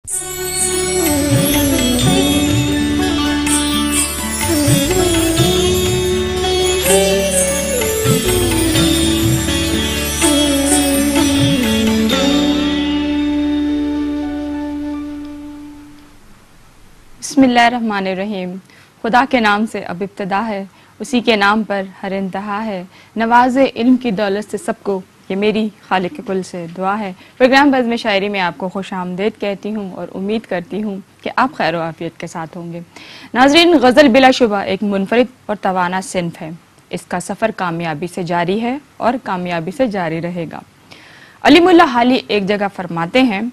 बिस्मिल्लाहिर्रहमानिर्रहीम। खुदा के नाम से अब इब्तिदा है, उसी के नाम पर हर इंतहा है। नवाज़े इल्म की दौलत से सबको, ये मेरी खालिक कुल से दुआ है। प्रोग्राम बज़्म शायरी में आपको खुश आमदीद कहती हूँ और उम्मीद करती हूँ कि आप खैर व आफियत के साथ होंगे। नाज़रीन, गज़ल बिलाशुबा एक मुनफरिद और तवाना सिन्फ है। इसका सफ़र कामयाबी से जारी है और कामयाबी से जारी रहेगा। अली मुल्ला हाली एक जगह फरमाते हैं,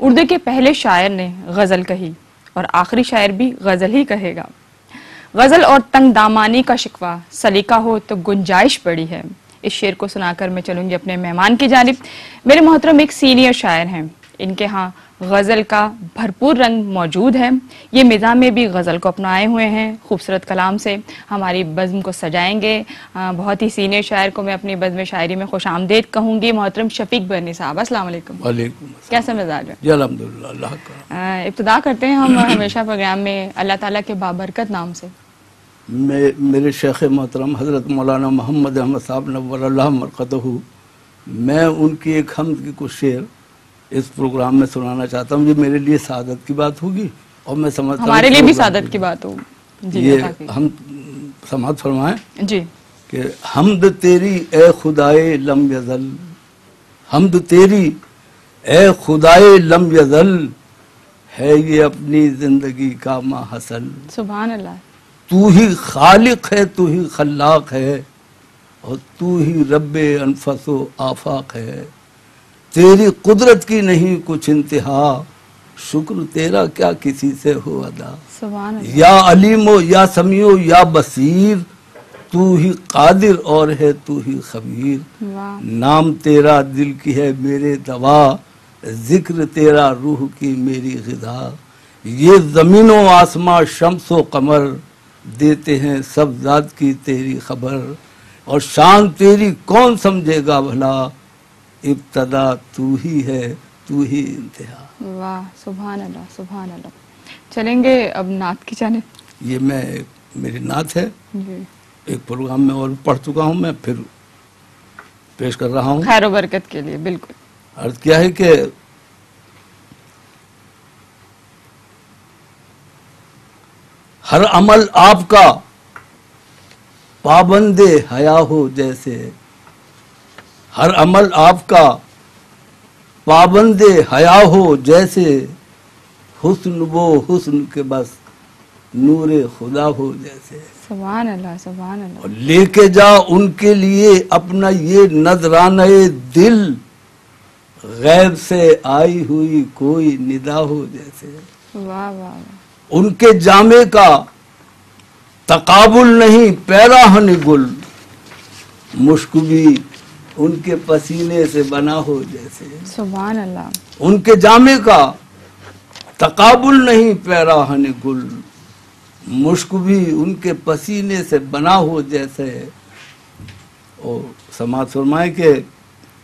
उर्दू के पहले शायर ने गज़ल कही और आखिरी शायर भी गज़ल ही कहेगा। गज़ल और तंग दामानी का शिकवा सलीका हो तो गुंजाइश बड़ी है। इस शेर को सुनाकर मैं चलूंगी अपने मेहमान की जानिब। मेरे मोहतरम एक सीनियर शायर हैं, इनके यहाँ गज़ल का भरपूर रंग मौजूद है। ये मिज़ाह में भी गज़ल को अपनाए हुए हैं। खूबसूरत कलाम से हमारी बज़्म को सजाएंगे। बहुत ही सीनियर शायर को मैं अपनी बज़्म शायरी में खुश आमदीद कहूँगी। मोहतरम शफीक बरनी साहब, अस्सलाम वालेकुम। वालेकुम। कैसा मिजाज है? जी अल्हम्दुलिल्लाह, अल्लाह का। इब्तिदा करते हैं हम हमेशा प्रोग्राम में अल्लाह ताला के बाबरकत नाम से। मेरे शेख मोहतरम हज़रत मौलाना मोहम्मद अहमद साहब नव्वरल्लाहु मरक़दहू, मैं उनकी एक हम्द की कुछ शेर इस प्रोग्राम में सुनाना चाहता हूँ। ये मेरे लिए सादत की बात होगी और मैं समझता हूँ हमारे लिए भी सादत की बात होगी। ये हम समाअत फरमाएं जी कि हम्द तेरी ए खुदाए लम यज़ल, हम्द तेरी ए खुदाए लम यज़ल, है ये अपनी जिंदगी का माहसल। सुभान अल्लाह। तू ही खालिक है, तू ही खल्लाक है और तू ही रब्बे अनफसो आफाक है। तेरी कुदरत की नहीं कुछ इंतहा, शुक्र तेरा क्या किसी से हो अदा। सुभान अल्लाह। या अलीमो या समीओ या बसीर, तू ही कादिर और है तू ही खबीर। वाह। नाम तेरा दिल की है मेरे दवा, जिक्र तेरा रूह की मेरी ग़िज़ा। ये ज़मीनो आसमां शम्सो कमर, देते हैं सब ज़ात की तेरी खबर। और शान तेरी कौन समझेगा भला, इब्तदा तू ही है तू ही इंतहा। वाह, सुभान अल्लाह, सुभान अल्लाह। चलेंगे अब नात की जानिब। ये मेरी नात है, जी। एक प्रोग्राम में और पढ़ चुका हूँ, मैं फिर पेश कर रहा हूँ खैर व बरकत के लिए। बिल्कुल। अर्ज किया है कि हर अमल आपका पाबंदे हया हो जैसे, हर अमल आपका पाबंदे हया हो जैसे, हुस्न वो हुस्न के बस नूरे खुदा हो जैसे। सुभान अल्लाह, सुभान अल्लाह। और लेके जा उनके लिए अपना ये नजराने दिल, गैब से आई हुई कोई निदा हो जैसे। वाह वाह वाह। उनके जामे का तकाबुल नहीं पैराहन गुल, मुश्क भी उनके पसीने से बना हो जैसे। सुभान अल्लाह। उनके जामे का तकाबुल नहीं पैराहन गुल, मुश्क भी उनके पसीने से बना हो जैसे। और समाअत फरमाए कि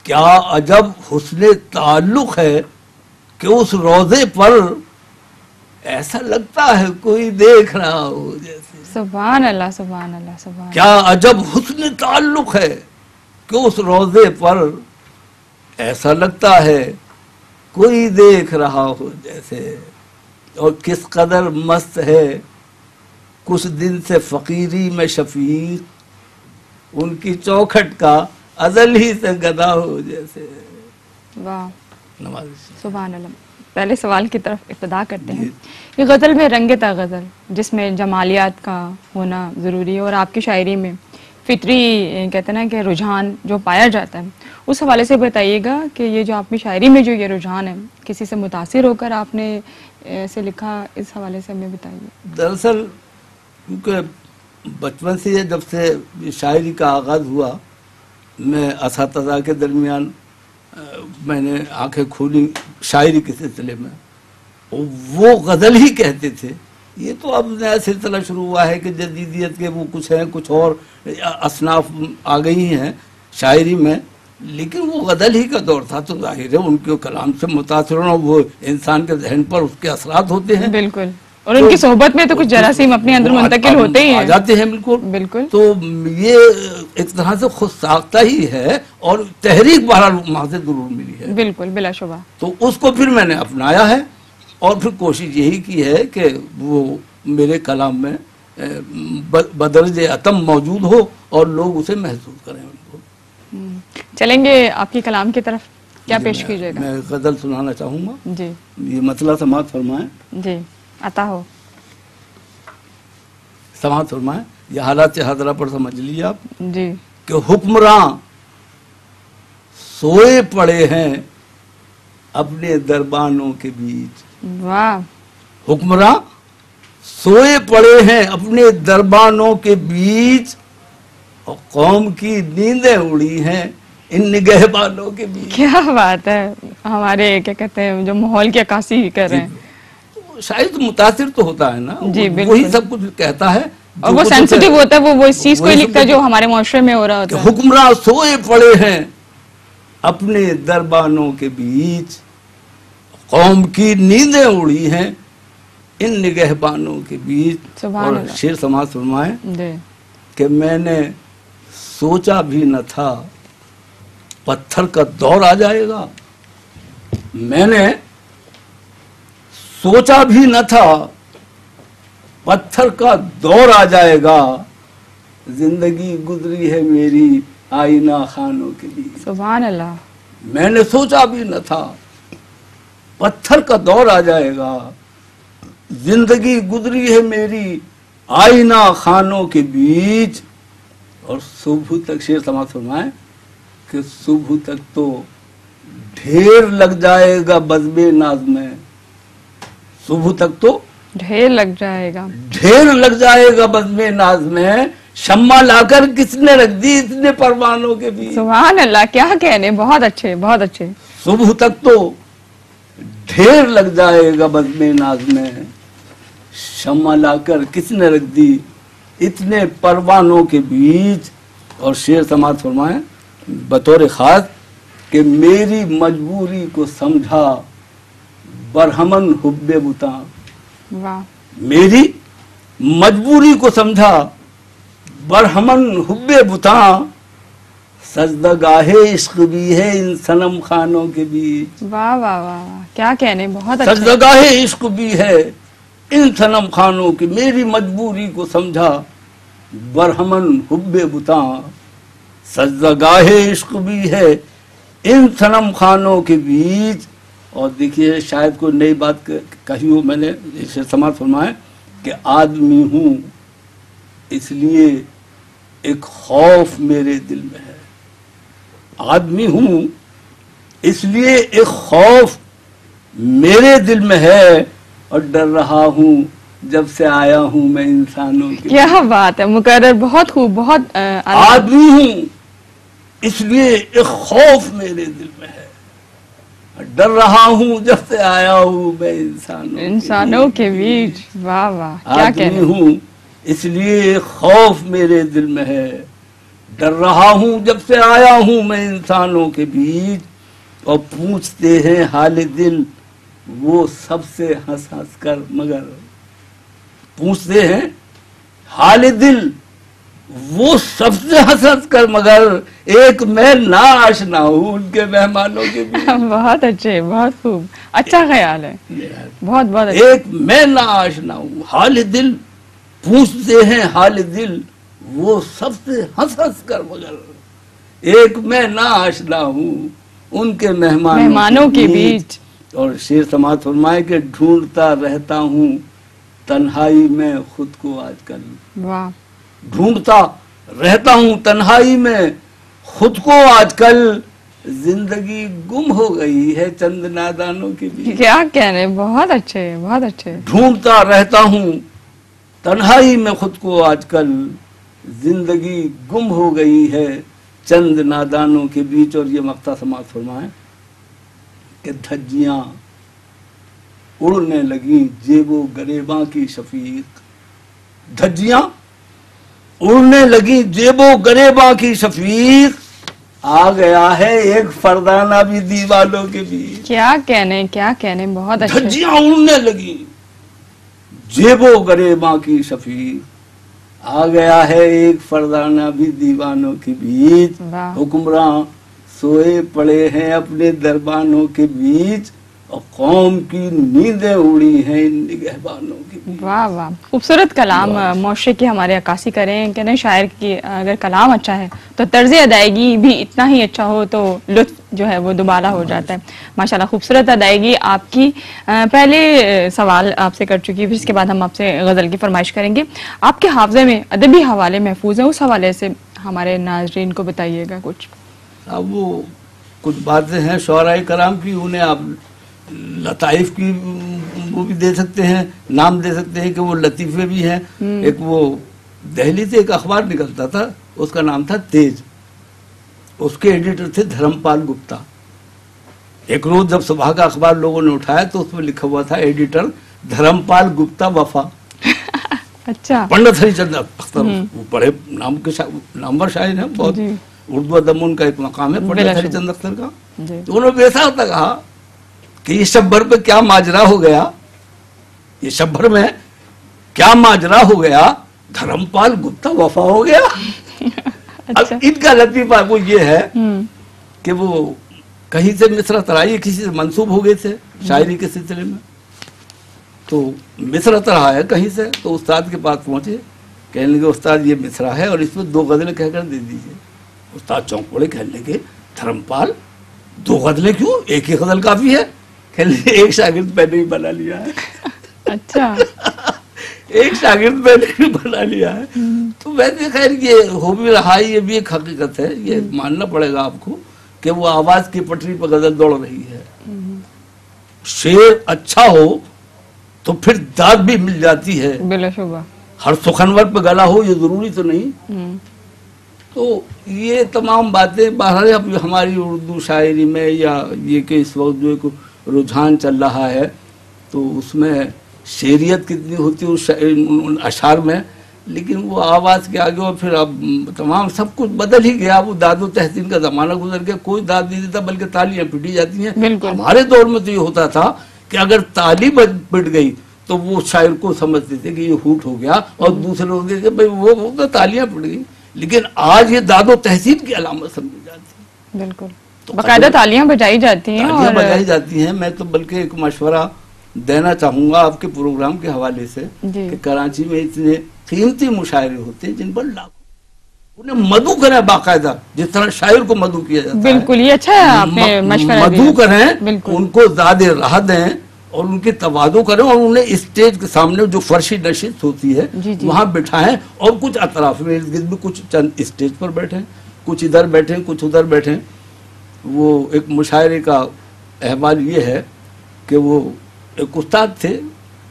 क्या अजब हुस्ने ताल्लुक है कि उस रोजे पर ऐसा लगता है कोई देख रहा हो जैसे। सुभान अल्लाह, सुभान अल्लाह, सुभान। क्या अजब हुस्न ताल्लुक है कि उस रोजे पर ऐसा लगता है कोई देख रहा हो जैसे। और किस कदर मस्त है कुछ दिन से फकीरी में शफीक, उनकी चौखट का अजल ही से गदा हो जैसे। वाह, नमाज़। सुभान अल्लाह। पहले सवाल की तरफ इब्तिदा करते हैं। ये गज़ल में रंगता गज़ल, जिसमें जमालियात का होना ज़रूरी है और आपकी शायरी में फितरी कहते हैं ना कि रुझान जो पाया जाता है, उस हवाले से बताइएगा कि ये जो आपकी शायरी में जो ये रुझान है, किसी से मुतासिर होकर आपने ऐसे लिखा, इस हवाले से हमें बताइए। दरअसल क्योंकि बचपन से जब से शायरी का आगाज़ हुआ, मैं असातिज़ा के दरमियान मैंने आंखें खोली शायरी के सिलसिले में, वो गज़ल ही कहते थे। ये तो अब नया सिलसिला शुरू हुआ है कि जदीदियत के वो कुछ हैं, कुछ और असनाफ आ गई हैं शायरी में, لیکن وہ غزل ہی کا دور تھا تو ظاہر ہے ان کے کلام سے متاثر ہونا وہ انسان کے ذہن پر اس کے اثرات ہوتے ہیں. بالکل. اور ان کی صحبت میں تو کچھ جراثیم اپنے اندر منتقل ہوتے ہی ہیں, آ جاتے ہیں. بالکل بالکل. تو یہ ایک طرح سے خود ساختہ ہی ہے اور تحریک بہرحال وہاں سے ضرور ملی ہے. بالکل بلا شبہ. تو اس کو پھر میں نے اپنایا ہے اور پھر کوشش یہی کی ہے کہ وہ میرے کلام میں بدرج اتم موجود ہو اور لوگ اسے محسوس کریں. ان کو چلیں گے آپ کے کلام کی طرف, کیا پیش کیجیے گا؟ میں غزل سنانا چاہوں گا. جی یہ مسئلہ سماعت فرمائیں. جی عطا ہو. سماعت فرمائیں. یہ حالات حاضرہ پر سمجھ لیجیے آپ جی. کہ حکمراں سوئے پڑے ہیں اپنے دربانوں کے بیچ. واہ. حکمراں سوئے پڑے ہیں اپنے دربانوں کے بیچ اور قوم کی نیندیں اڑی ہیں ان نگہبانوں کے بیچ. کیا بات ہے. ہمارے کیا کہتے ہیں جو ماحول کی عکاسی کر رہے ہیں. شاید متاثر تو ہوتا ہے نا. جی بالکل. وہی سب کچھ کہتا ہے اور وہ سینسٹیو ہوتا ہے, وہ اس چیز کو لکھتا ہے جو ہمارے معاشرے میں ہو رہا ہوتا ہے. حکمراں سوئے پڑے ہیں اپنے دربانوں کے بیچ قوم کی نیندیں اڑی ہیں ان نگہبانوں کے بیچ. سبحان اور اللہ. شعر سماعت فرمائیں جی. کہ میں نے سوچا بھی نہ تھا پتھر کا دور آ جائے گا. میں نے سوچا بھی نہ تھا پتھر کا دور آ جائے گا. زندگی گزری ہے میری آئینہ خانوں کے لیے. سبحان اللہ. میں نے سوچا بھی نہ تھا پتھر کا دور آ جائے گا. زندگی گزری ہے میری آئینہ خانوں کے بیچ. اور صبح تک شعر سماعت فرمائیں کہ صبح تک تو ڈھیر لگ جائے گا بزم ناز میں. صبح تک تو ڈھیر لگ جائے گا. ڈھیر لگ جائے گا بزم ناز میں. شمع لا کر کس نے رکھ دی اتنے پروانوں کے بیچ. سبحان اللہ. کیا کہنے. بہت اچھے بہت اچھے. صبح تک تو ڈھیر لگ جائے گا بزم ناز میں. شمع لا کر کس نے رکھ دی اتنے پروانوں کے بیچ. اور شعر سماعت فرمائیں بطور خاص کہ میری مجبوری کو سمجھا برہمن حب بتاں. واہ. میری مجبوری کو سمجھا برہمن حب بتاں. سجدہ گاہ عشق بھی ہے ان صنم خانوں کے بیچ. واہ واہ واہ. کیا کہنے. بہت اچھے. سجدہ گاہ عشق بھی ہے ان صنم خانوں کی. میری مجبوری کو سمجھا برہمن حب بتاں. سجدہ گاہ عشق بھی ہے ان صنم خانوں کے بیچ. اور دیکھیے شاید کوئی نئی بات کہی ہو میں نے. اسے سماعت فرمائیں کہ آدمی ہوں اس لیے ایک خوف میرے دل میں ہے. آدمی ہوں اس لیے ایک خوف میرے دل میں ہے اور ڈر رہا ہوں جب سے آیا ہوں میں انسانوں کے. کیا بات ہے. مقرر. بہت خوب. بہت آدمی ہوں اس لیے ایک خوف میرے دل میں ہے ڈر رہا ہوں جب سے آیا ہوں میں انسانوں کے بیچ. واہ واہ. کیا آدمی کہنے. ہوں اس لیے ایک خوف میرے دل میں ہے ڈر رہا ہوں جب سے آیا ہوں میں انسانوں کے بیچ. اور پوچھتے ہیں حال دل وہ سب سے ہنس ہنس کر مگر. پوچھتے ہیں حال دل وہ سب سے ہنس ہنس کر مگر ایک میں نا آشنا ہوں ان کے مہمانوں کے بیچ. بہت اچھے. بہت خوب. اچھا خیال ہے. بہت بہت اچھا. ایک میں نا آشنا ہوں حال دل. پوچھتے ہیں حال دل وہ سب سے ہنس ہنس کر مگر ایک میں نا آشنا ہوں ان کے مہمانوں کے بیچ. اور شعر سماعت فرمائے کہ ڈھونڈتا رہتا ہوں تنہائی میں خود کو آج کل. واہ. ڈھونڈتا رہتا ہوں تنہائی میں خود کو آج کل. زندگی گم ہو گئی ہے چند نادانوں کے بیچ. کیا کہنے. بہت اچھے. بہت اچھے. ڈھونڈتا رہتا ہوں تنہائی میں خود کو آج کل. زندگی گم ہو گئی ہے چند نادانوں کے بیچ. اور یہ مقطع سماعت فرمائیں کہ دھجیاں اڑنے لگیں جیب و گریباں کی شفیق. دھجیاں اڑنے لگیں جیب و گریباں کی شفیق. आ गया है एक फरदाना भी दीवानों के बीच। क्या कहने, बहुत अच्छा। धज्जियां उड़ने लगी, जेबो गरेबा की शफी, आ गया है एक फरदाना भी दीवानों के बीच, वाह। हुक्मरान सोए पड़े हैं अपने दरबानों के बीच, और कौम की नींदें उड़ी हैं इन निगहबानों की बीच। वाह वाह, खूबसूरत कलाम मौशे की हमारे अक्कासी करें। कहते हैं शायर की अगर कलाम अच्छा है तो तर्ज अदायगी भी इतना ही अच्छा हो तो लुत्फ जो है वो दुबारा हो जाता है। माशाल्लाह, खूबसूरत अदायगी आपकी। पहले सवाल आपसे कर चुकी, फिर इसके बाद हम आपसे गज़ल की फरमाइश करेंगे। आपके हाफ़ज़े में अदबी हवाले महफूज हैं, उस हवाले से हमारे नाज़रीन को बताइएगा कुछ। अब वो कुछ बातें हैं शौराए कराम की, उन्हें आप लताइफ की वो भी दे सकते हैं, नाम दे सकते हैं कि वो लतीफ़े भी हैं। एक वो दिल्ली से एक अखबार निकलता था, उसका नाम था तेज, उसके एडिटर थे धर्मपाल गुप्ता। एक रोज जब सुबह का अखबार लोगों ने उठाया तो उसमें लिखा हुआ था एडिटर धर्मपाल गुप्ता वफा। अच्छा। पंडित हरिचंद अख्तर, वो बड़े नामवर शायर हैं, बहुत उर्दू अदब उनका एक मकाम है पंडित हरिचंद अख्तर का। तो उन्होंने ऐसा होता कहा कि ये शब्बर पे क्या माजरा हो गया, ये शब्बर में क्या माजरा हो गया, धर्मपाल गुप्ता वफा हो गया। अच्छा। अब इनका लतीफा वो ये है कि वो कहीं से मिस्र तराई किसी से मंसूब हो गए थे शायरी के सिलसिले में, तो मिस्र तरा है कहीं से, तो उस्ताद के पास पहुंचे, कहने लगे उस्ताद ये मिस्रा है और इसमें 2 गज़लें कहकर दे दीजिए। उस्ताद चौंक पड़े, कहने लगे धर्मपाल 2 गज़लें क्यों, एक ही गज़ल काफी है। कहने लगे एक शागिर्द मैंने ही बना लिया है। अच्छा। एक शागिर्द मैंने ही बना लिया है। तो वैसे खैर ये हो भी रहा है, ये भी एक हकीकत है, ये मानना पड़ेगा आपको कि वो आवाज की पटरी पर गजल दौड़ रही है। शेर अच्छा हो तो फिर दाद भी मिल जाती है, बिलाशुबा। हर सुखनवर पे गला हो ये जरूरी तो नहीं। तो ये तमाम बातें बहरहाल अब हमारी उर्दू शायरी में या ये कि इस वक्त जो एक रुझान चल रहा है तो उसमें शेरियत कितनी होती है उन अशार में, लेकिन वो आवाज़ के आगे और फिर अब तमाम सब कुछ बदल ही गया। वो दादो तहसीन का ज़माना गुजर गया, कोई दाद नहीं देता बल्कि तालियां पिटी जाती हैं। हमारे दौर में तो ये होता था कि अगर ताली पिट गई तो वो शायर को समझते थे कि ये हूट हो गया और दूसरे लोग देखे भाई वो तो तालियां पिट गई, लेकिन आज ये दादो तहसीन की अलामत समझी जाती है। बिल्कुल, तो बाकायदा तालियां बजाई जाती हैं और बजाई जाती हैं। मैं तो बल्कि एक मशवरा देना चाहूंगा आपके प्रोग्राम के हवाले से कि कराची में इतने कीमती मुशायरे होते हैं जिन पर लाखों, उन्हें मधु करें बाकायदा, जिस तरह शायर को मधु किया जाता है। बिल्कुल, ये अच्छा है आपने मशवरा दिया। मधु करें, उनको ज़्यादा राह दें और उनकी तवादो करें और उन्हें स्टेज के सामने जो फर्शी नशिस्त होती है वहां बिठाएं और कुछ अतराफ में इर्द गिर्द भी कुछ चंद स्टेज पर बैठे, कुछ इधर बैठे, कुछ उधर बैठे। वो एक मुशायरे का अहवाल ये है कि वो एक उस्ताद थे,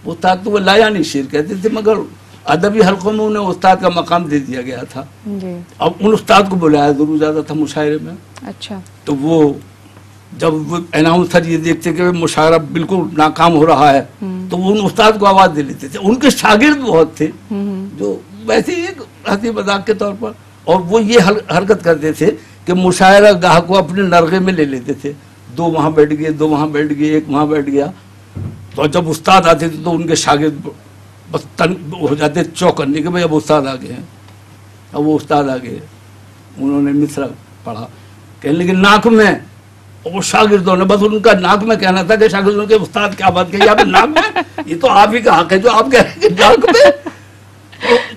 उस्ताद तो वो लायानी शेर कहते थे, मगर अदबी हल्कों में उन्हें उस्ताद का मकाम दे दिया गया था। अब उन उस्ताद को बुलाया जरूर ज्यादा था मुशायरे में। अच्छा। तो वो जब वो अनाउंसर ये देखते कि मुशायरा बिल्कुल नाकाम हो रहा है तो वो उन उस्ताद को आवाज दे लेते थे। उनके शागिर्द बहुत थे जो वैसे ही एक हंसी मजाक के तौर पर, और वो ये हरकत करते थे कि मुशायरा गाह को अपने नरगे में ले लेते थे। 2 वहां बैठ गए, 2 वहां बैठ गए, 1 वहां बैठ गया। तो जब उस्ताद आते थे तो उनके शागिर्द बस तन हो जाते चौकन्ने के भाई अब उस्ताद आ गए हैं। अब वो उस्ताद आ गए, उन्होंने मिसरा पढ़ा, कहने लगे नाक में, और वो शागिर्दों ने बस उनका नाक में कहना था कि शागिर्दों के उस्ताद क्या बात कही आपने नाक में, ये तो आप ही का हक है जो आप कह रहे हैं नाक में।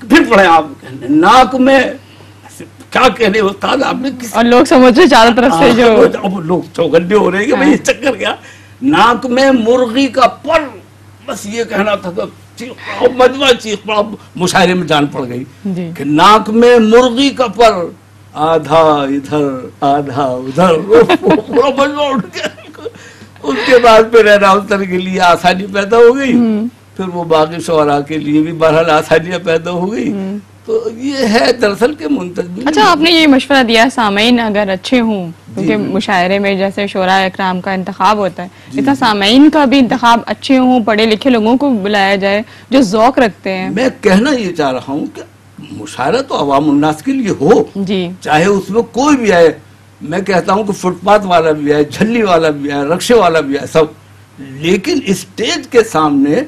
तो फिर पढ़े आप, नाक में क्या कहने उस्ताद आपने, और लोग समझ रहे चारों तरफ से जो अब लोग चौकन्ने हो रहे हैं कि भाई चक्कर क्या, नाक में मुर्गी का पर, बस ये कहना था तो मजमा चीख पड़ा, मुशायरे में जान पड़ गई कि नाक में मुर्गी का पर, आधा इधर आधा उधर, पूरा मजमा उठ गया। उसके बाद फिर अनाउंसर के लिए आसानी पैदा हो गई, फिर वो बाकी शोरा के लिए भी बहरहाल आसानियां पैदा हो गई। तो ये है दरअसल के मुंतज़िम। अच्छा, आपने ये मशवरा दिया सामईन अगर अच्छे हों, क्योंकि मुशायरे में जैसे शोरा इकराम का इंतखाब होता है, इतना सामईन का भी इंतखाब अच्छे हों, पढ़े लिखे लोगों को बुलाया जाए जो ज़ौक़ रखते हैं। मैं कहना ये चाह रहा हूँ कि मुशायरा तो अवाम उन्नास के लिए हो जी, चाहे उसमें कोई भी आए, میں کہتا ہوں کہ فٹ پاتھ والا بھی ہے، جھلی والا بھی ہے، رکشے والا بھی ہے، سب، لیکن اسٹیج کے سامنے